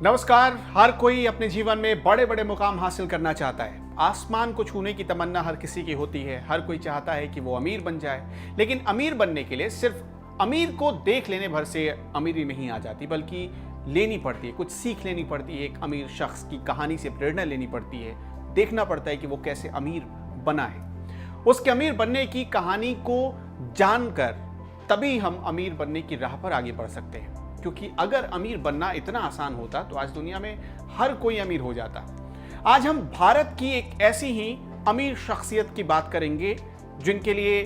नमस्कार। हर कोई अपने जीवन में बड़े बड़े मुकाम हासिल करना चाहता है। आसमान को छूने की तमन्ना हर किसी की होती है। हर कोई चाहता है कि वो अमीर बन जाए, लेकिन अमीर बनने के लिए सिर्फ अमीर को देख लेने भर से अमीरी नहीं आ जाती, बल्कि लेनी पड़ती है, कुछ सीख लेनी पड़ती है। एक अमीर शख्स की कहानी से प्रेरणा लेनी पड़ती है, देखना पड़ता है कि वो कैसे अमीर बना है। उसके अमीर बनने की कहानी को जानकर तभी हम अमीर बनने की राह पर आगे बढ़ सकते हैं, क्योंकि अगर अमीर बनना इतना आसान होता तो आज दुनिया में हर कोई अमीर हो जाता। आज हम भारत की एक ऐसी ही अमीर शख्सियत की बात करेंगे जिनके लिए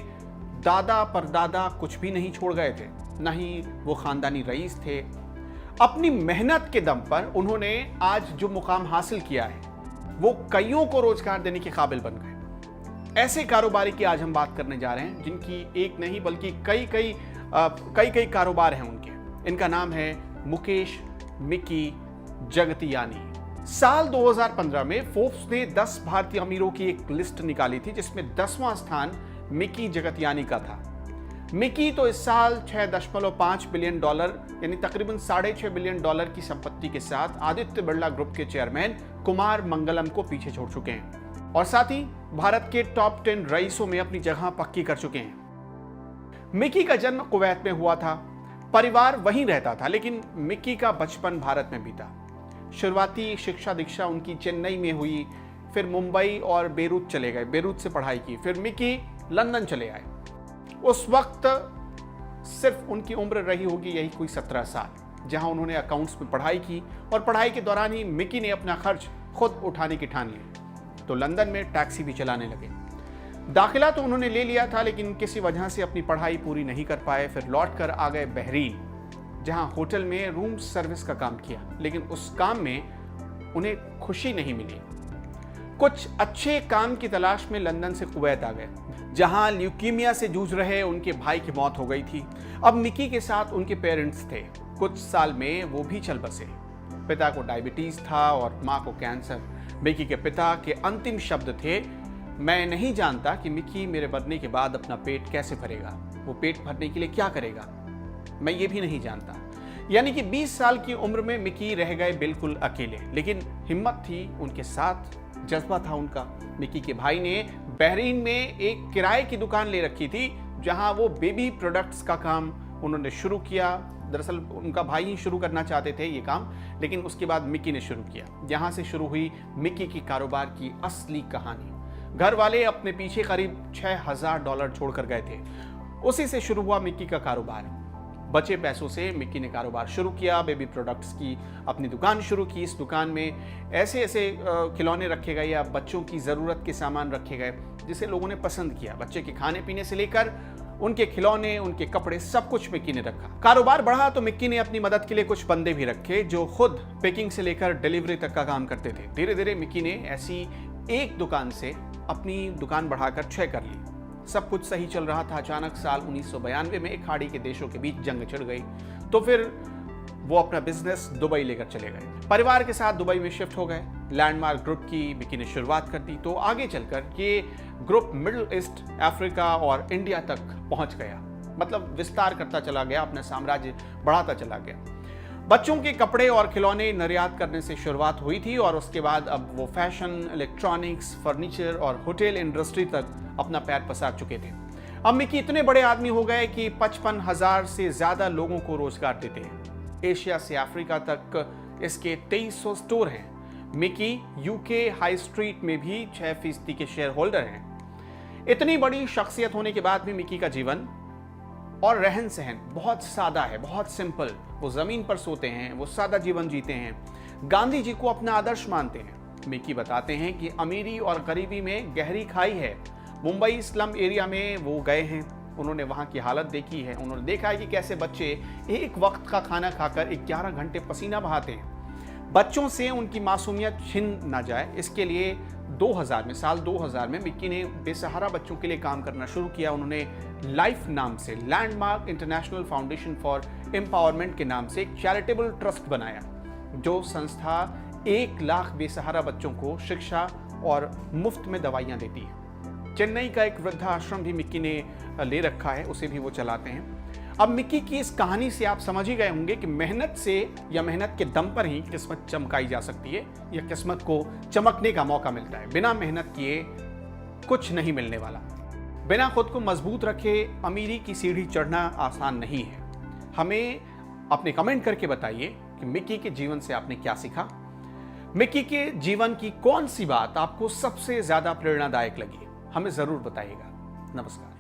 दादा परदादा कुछ भी नहीं छोड़ गए थे, न ही वो खानदानी रईस थे। अपनी मेहनत के दम पर उन्होंने आज जो मुकाम हासिल किया है वो कईयों को रोजगार देने के काबिल बन गए। ऐसे कारोबारी की आज हम बात करने जा रहे हैं जिनकी एक नहीं बल्कि कई कारोबार हैं उनके। इनका नाम है मुकेश मिकी जगतियानी। साल 2015 में फोर्ब्स ने 10 भारतीय अमीरों की एक लिस्ट निकाली थी, जिसमें 10वां स्थान मिकी जगतियानी का था। मिकी तो इस साल $6.5 बिलियन यानी तकरीबन $6.5 बिलियन की संपत्ति के साथ आदित्य बिरला ग्रुप के चेयरमैन कुमार मंगलम को पीछे छोड़ चुके हैं और साथ ही भारत के टॉप 10 रईसों में अपनी जगह पक्की कर चुके हैं। मिकी का जन्म कुवैत में हुआ था, परिवार वहीं रहता था, लेकिन मिकी का बचपन भारत में बीता। शुरुआती शिक्षा दीक्षा उनकी चेन्नई में हुई, फिर मुंबई और बेरूत चले गए, बेरूत से पढ़ाई की, फिर मिकी लंदन चले आए। उस वक्त सिर्फ उनकी उम्र रही होगी यही कोई 17 साल, जहां उन्होंने अकाउंट्स में पढ़ाई की और पढ़ाई के दौरान ही मिकी ने अपना खर्च खुद उठाने की ठान ली, तो लंदन में टैक्सी भी चलाने लगे। दाखिला तो उन्होंने ले लिया था, लेकिन किसी वजह से अपनी पढ़ाई पूरी नहीं कर पाए। फिर लौटकर आ गए बहरीन, जहां होटल में रूम सर्विस का काम किया, लेकिन उस काम में उन्हें खुशी नहीं मिली। कुछ अच्छे काम की तलाश में लंदन से कुवैत आ गए, जहां ल्यूकीमिया से जूझ रहे उनके भाई की मौत हो गई थी। अब मिकी के साथ उनके पेरेंट्स थे। कुछ साल में वो भी चल बसे। पिता को डायबिटीज था और माँ को कैंसर। मिकी के पिता के अंतिम शब्द थे, मैं नहीं जानता कि मिकी मेरे मरने के बाद अपना पेट कैसे भरेगा, वो पेट भरने के लिए क्या करेगा, मैं ये भी नहीं जानता। यानी कि 20 साल की उम्र में मिकी रह गए बिल्कुल अकेले, लेकिन हिम्मत थी उनके साथ, जज्बा था उनका। मिकी के भाई ने बहरीन में एक किराए की दुकान ले रखी थी, जहां वो बेबी प्रोडक्ट्स का काम उन्होंने शुरू किया। दरअसल उनका भाई ही शुरू करना चाहते थे ये काम, लेकिन उसके बाद मिकी ने शुरू किया। यहां से शुरू हुई मिकी की कारोबार की असली कहानी। घर वाले अपने पीछे करीब $6,000 छोड़कर गए थे, उसी से शुरू हुआ मिकी का कारोबार। बचे पैसों से मिकी ने कारोबार शुरू किया, बेबी प्रोडक्ट्स की अपनी दुकान शुरू की। इस दुकान में ऐसे खिलौने रखे गए या बच्चों की ज़रूरत के सामान रखे गए जिसे लोगों ने पसंद किया। बच्चे के खाने पीने से लेकर उनके खिलौने, उनके कपड़े, सब कुछ मिकी ने रखा। कारोबार बढ़ा तो मिकी ने अपनी मदद के लिए कुछ बंदे भी रखे जो खुद पैकिंग से लेकर डिलीवरी तक का काम करते थे। धीरे धीरे मिकी ने ऐसी एक दुकान से अपनी दुकान बढ़ाकर 6 कर ली। सब कुछ सही चल रहा था। अचानक साल 1992 में एक खाड़ी के देशों के बीच जंग छिड़ गई, तो फिर वो अपना बिजनेस दुबई लेकर चले गए। परिवार के साथ दुबई में शिफ्ट हो गए। लैंडमार्क ग्रुप की मिकी ने शुरुआत कर दी, तो आगे चलकर ये ग्रुप मिडिल ईस्ट, अफ्रीका और इंडिया तक पहुंच गया। मतलब विस्तार करता चला गया, अपना साम्राज्य बढ़ाता चला गया। बच्चों के कपड़े और खिलौने निर्यात करने से शुरुआत हुई थी और उसके बाद अब वो फैशन, इलेक्ट्रॉनिक्स, फर्नीचर और होटल इंडस्ट्री तक अपना पैर पसार चुके थे। अब मिकी इतने बड़े आदमी हो गए कि 55,000 से ज्यादा लोगों को रोजगार देते हैं। एशिया से अफ्रीका तक इसके 2300 स्टोर हैं। मिकी यूके हाई स्ट्रीट में भी 6% के शेयर होल्डर हैं। इतनी बड़ी शख्सियत होने के बाद भी मिकी का जीवन और रहन सहन बहुत सादा है, बहुत सिंपल। वो जमीन पर सोते हैं, वो सादा जीवन जीते हैं, गांधी जी को अपना आदर्श मानते हैं। मिकी बताते हैं कि अमीरी और गरीबी में गहरी खाई है। मुंबई स्लम एरिया में वो गए हैं, उन्होंने वहाँ की हालत देखी है। उन्होंने देखा है कि कैसे बच्चे एक वक्त का खाना खाकर 11 घंटे पसीना बहाते हैं। बच्चों से उनकी मासूमियत छिन ना जाए, इसके लिए साल 2000 में मिकी ने बेसहारा बच्चों के लिए काम करना शुरू किया। उन्होंने लाइफ नाम से, landmark international foundation for empowerment के नाम से एक चैरिटेबल ट्रस्ट बनाया, जो संस्था 1 लाख बेसहारा बच्चों को शिक्षा और मुफ्त में दवाइयाँ देती है। चेन्नई का एक वृद्धाश्रम भी मिकी ने ले रखा है, उसे भी वो चलाते हैं। अब मिक्की की इस कहानी से आप समझ ही गए होंगे कि मेहनत से या मेहनत के दम पर ही किस्मत चमकाई जा सकती है या किस्मत को चमकने का मौका मिलता है। बिना मेहनत किए कुछ नहीं मिलने वाला। बिना खुद को मजबूत रखे अमीरी की सीढ़ी चढ़ना आसान नहीं है। हमें अपने कमेंट करके बताइए कि मिक्की के जीवन से आपने क्या सीखा। मिक्की के जीवन की कौन सी बात आपको सबसे ज्यादा प्रेरणादायक लगी, हमें जरूर बताइएगा। नमस्कार।